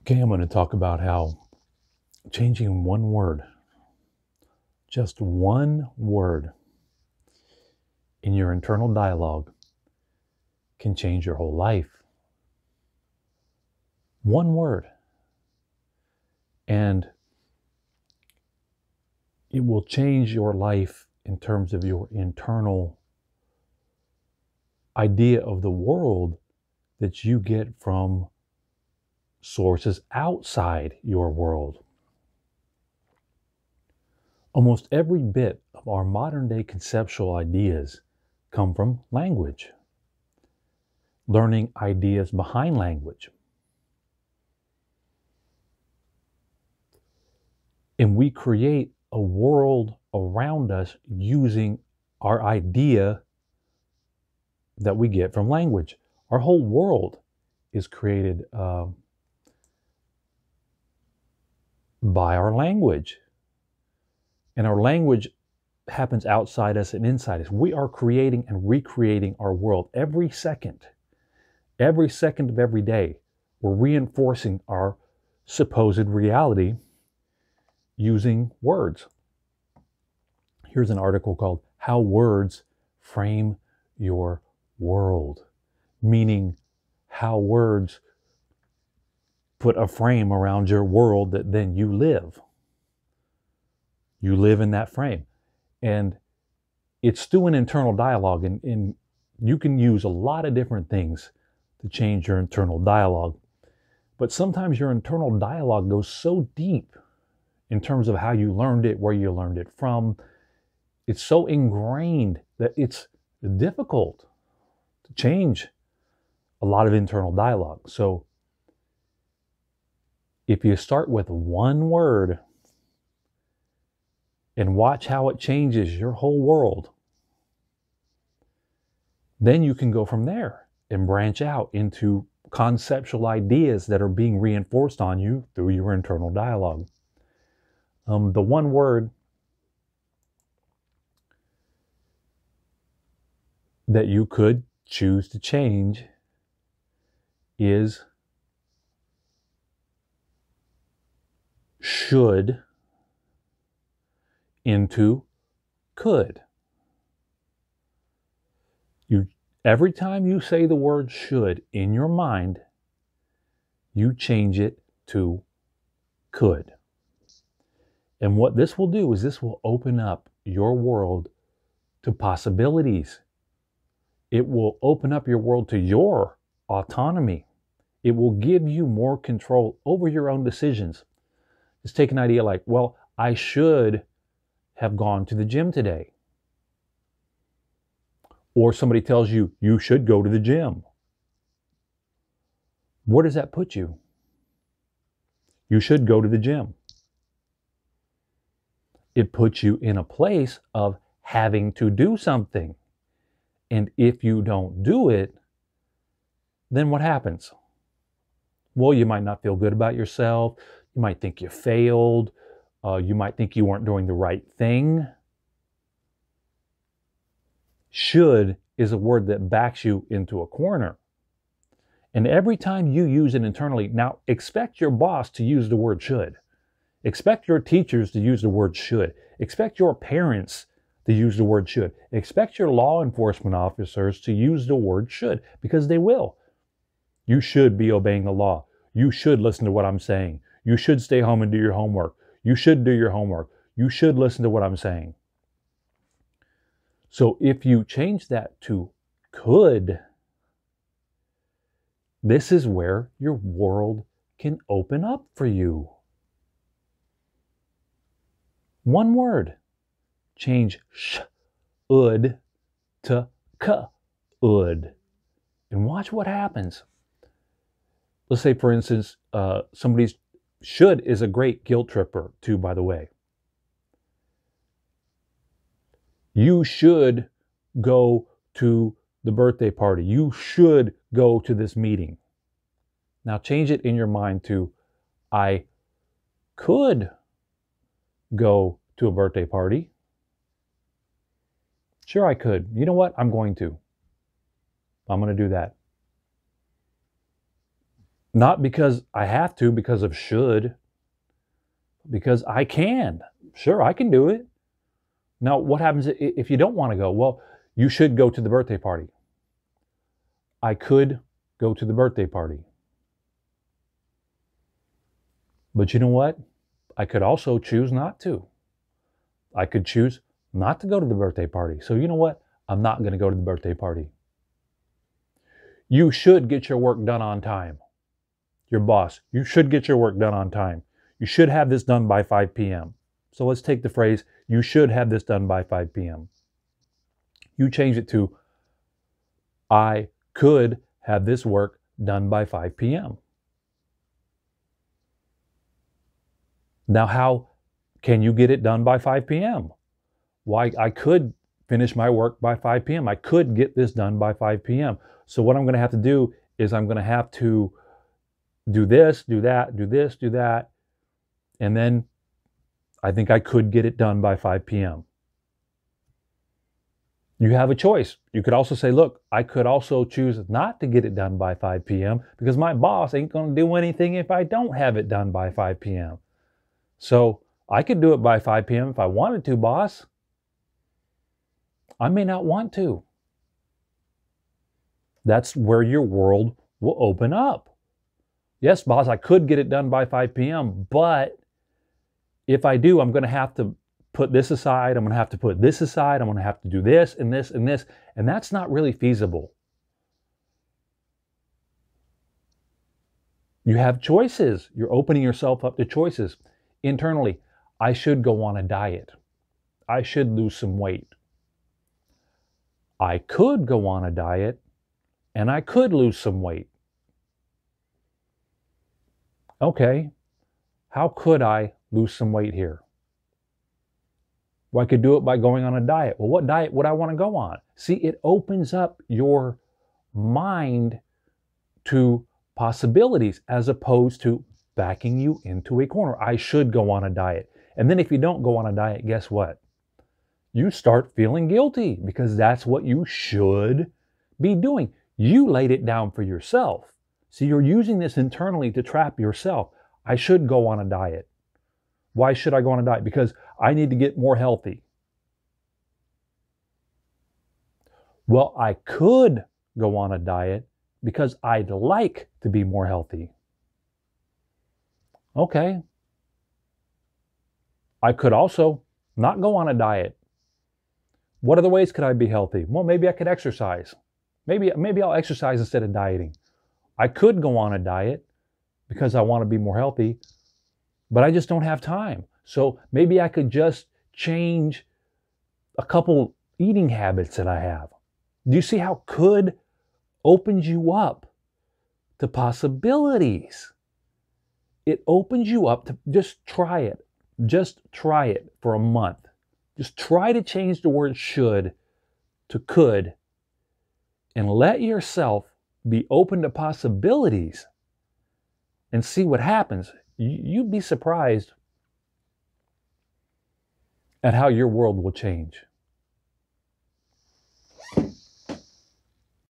Okay, I'm going to talk about how changing one word, just one word in your internal dialogue can change your whole life. One word. And it will change your life in terms of your internal idea of the world that you get from sources outside your world. Almost every bit of our modern day conceptual ideas come from language, learning ideas behind language. And we create a world around us using our idea that we get from language. Our whole world is created by our language. And our language happens outside us and inside us. We are creating and recreating our world every second of every day. We're reinforcing our supposed reality using words. Here's an article called How Words Frame Your World, meaning how words put a frame around your world that then you live. You live in that frame. And it's through an internal dialogue, and you can use a lot of different things to change your internal dialogue. But sometimes your internal dialogue goes so deep in terms of how you learned it, where you learned it from. It's so ingrained that it's difficult to change a lot of internal dialogue. So if you start with one word and watch how it changes your whole world, then you can go from there and branch out into conceptual ideas that are being reinforced on you through your internal dialogue. The one word that you could choose to change is should into could. Every time you say the word should in your mind, you change it to could. And what this will do is this will open up your world to possibilities. It will open up your world to your autonomy. It will give you more control over your own decisions. Just take an idea like, well, I should have gone to the gym today. Or somebody tells you, you should go to the gym. Where does that put you? You should go to the gym. It puts you in a place of having to do something. And if you don't do it, then what happens? Well, you might not feel good about yourself. You might think you failed. You might think you weren't doing the right thing. Should is a word that backs you into a corner. And every time you use it internally, now expect your boss to use the word should. Expect your teachers to use the word should. Expect your parents to use the word should. Expect your law enforcement officers to use the word should, because they will. You should be obeying the law. You should listen to what I'm saying. You should stay home and do your homework. You should do your homework. You should listen to what I'm saying. So if you change that to could, this is where your world can open up for you. One word. Change should to could. And watch what happens. Let's say, for instance, somebody's should is a great guilt tripper, too, by the way. You should go to the birthday party. You should go to this meeting. Now change it in your mind to I could go to a birthday party. Sure, I could. You know what? I'm going to do that. Not because I have to, because of should, because I can. Sure, I can do it. Now, what happens if you don't want to go? Well, you should go to the birthday party. I could go to the birthday party. But you know what? I could also choose not to. I could choose not to go to the birthday party. So you know what? I'm not going to go to the birthday party. You should get your work done on time. Your boss, you should get your work done on time. You should have this done by 5 p.m. So let's take the phrase, you should have this done by 5 p.m. You change it to, I could have this work done by 5 p.m. Now, how can you get it done by 5 p.m.? Why, I could finish my work by 5 p.m. I could get this done by 5 p.m. So what I'm going to have to do is I'm going to have to do this, do that, do this, do that. And then I think I could get it done by 5 p.m. You have a choice. You could also say, look, I could also choose not to get it done by 5 p.m. because my boss ain't going to do anything if I don't have it done by 5 p.m. So I could do it by 5 p.m. if I wanted to, boss. I may not want to. That's where your world will open up. Yes, boss, I could get it done by 5 p.m., but if I do, I'm going to have to put this aside. I'm going to have to put this aside. I'm going to have to do this and this and this. And that's not really feasible. You have choices. You're opening yourself up to choices. Internally, I should go on a diet. I should lose some weight. I could go on a diet and I could lose some weight. Okay, how could I lose some weight here? Well, I could do it by going on a diet. Well, what diet would I want to go on? See, it opens up your mind to possibilities as opposed to backing you into a corner. I should go on a diet. And then if you don't go on a diet, guess what? You start feeling guilty because that's what you should be doing. You laid it down for yourself. So you're using this internally to trap yourself. I should go on a diet. Why should I go on a diet? Because I need to get more healthy. Well, I could go on a diet because I'd like to be more healthy. Okay. I could also not go on a diet. What other ways could I be healthy? Well, maybe I could exercise. Maybe I'll exercise instead of dieting. I could go on a diet because I want to be more healthy, but I just don't have time. So maybe I could just change a couple eating habits that I have. Do you see how could opens you up to possibilities? It opens you up to just try it. Just try it for a month. Just try to change the word should to could and let yourself be open to possibilities and see what happens. You'd be surprised at how your world will change.